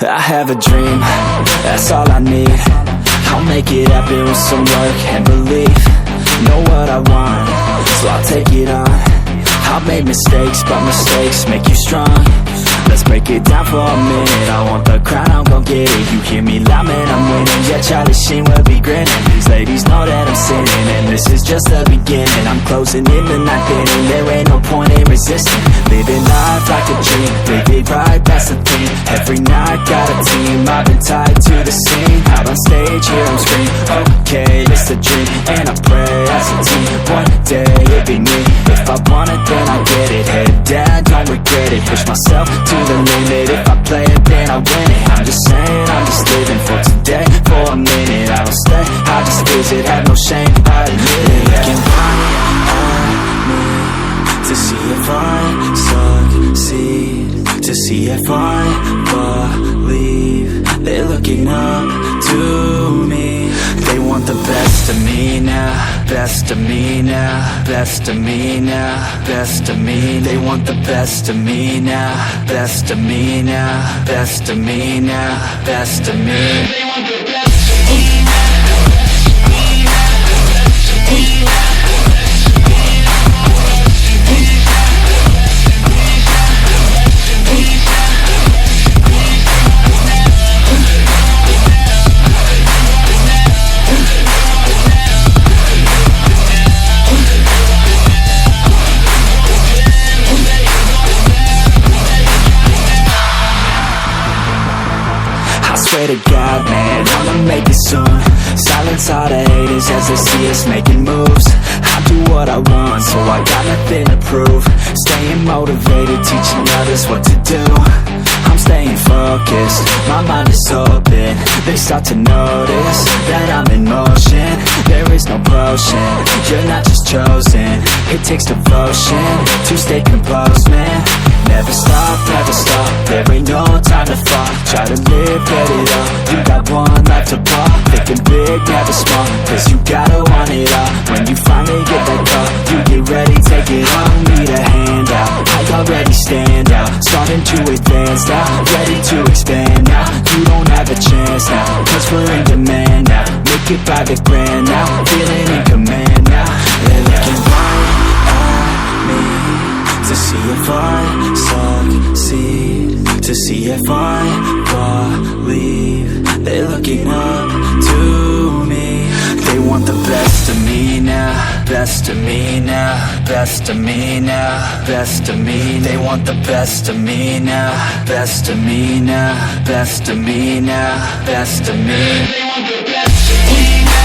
I have a dream, that's all I need. I'll make it happen with some work and belief. Know what I want, so I'll take it on. I've made mistakes, but mistakes make you strong. Let's break it down for a minute. I want the crown, I'm gon' get it. You hear me loud, man, I'm winning. Yeah, Charlie Sheen will be grinning. These ladies know that I'm sinning, and this is just the beginning. I'm closing in the night inning. There ain't no point in resisting. Living life like a dream, live it right, that's the thing. Every night got a team, I've been tied to the scene. Out on stage, here I'm screaming, okay, it's a dream. And I pray as a team, one day it'll be me. If I want it, then I'll get it. Head down, don't regret it. Push myself to the limit. If I play it, then I win it. I'm just saying, I'm just living for today. For a minute, I don't stay, I just visit. Have no shame, I admit it. Looking right at me to see if I succeed, to see if I believe. They're looking up to me. They want the best of me now, best of me now, best of me now, best of me. They want the best of me now, best of me now, best of me now, best of me. They want the best of me now. Swear to God, man, I'ma make it soon. Silence all the haters as they see us making moves. I do what I want, so I got nothing to prove. Staying motivated, teaching others what to do. I'm staying focused, my mind is open. They start to notice that I'm in motion. There is no potion, you're not just chosen. It takes devotion to stay composed, man. Never stop, there ain't no time to fall. Try to live, get it up, you got one life to pop. Thinking big, never small, cause you gotta want it all. When you finally get that call, you get ready, take it on. Need a hand out, I already stand out. Starting to advance now, ready to expand now. You don't have a chance now, cause we're in demand now. Make it by the grand now, feeling in command now. They're looking right at me to see if I succeed, to see if I believe. They're looking up to me. They want the best of me now, best of me now, best of me now, best of me. They want the best of me now, best of me now, best of me now, best of me. They want the best of me now.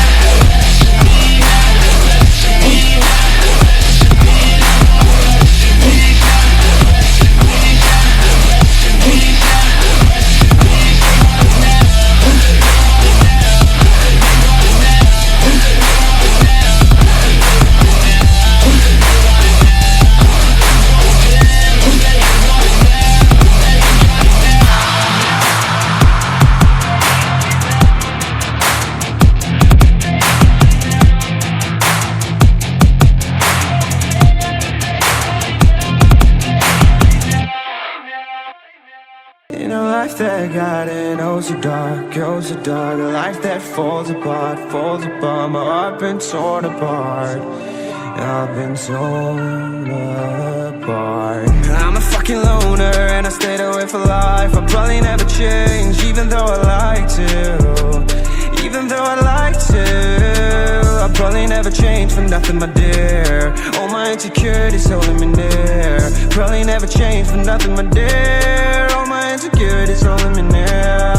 In a life that got in, oh so dark, oh so dark. A life that falls apart, falls apart. My heart been torn apart, I've been torn apart. I'm a fucking loner and I stayed away for life. I'll probably never change, even though I'd like to. Even though I'd like to, I'll probably never change for nothing, my dear. All my insecurities holding me near. Probably never change for nothing, my dear. All my insecurities holding me near.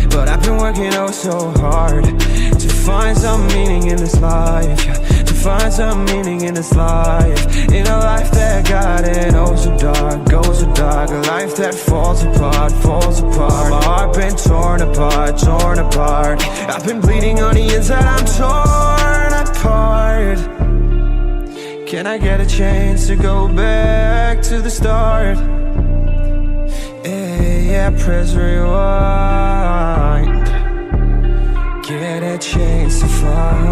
But I've been working oh so hard to find some meaning in this life, to find some meaning in this life. In a life that got in oh so dark, oh so dark. A life that falls apart, falls apart. My heart been torn apart, torn apart. I've been bleeding on the inside, I'm torn apart. Can I get a chance to go back to the start? Yeah, press rewind. Get a chance to find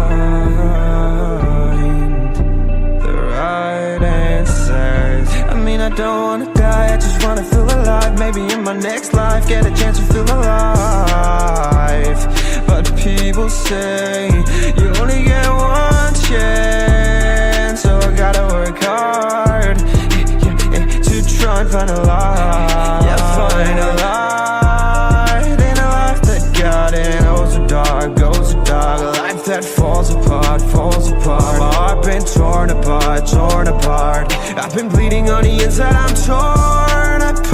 the right answers. I mean, I don't wanna die, I just wanna feel alive. Maybe in my next life, get a chance to feel alive. But people say, you only get one chance. So I gotta work hard, to try and find a light. Yeah, find a light in a life that got in. Goes so dark, goes so dark. A life that falls apart, falls apart. My heart been torn apart, torn apart. I've been bleeding on the inside, I'm torn apart.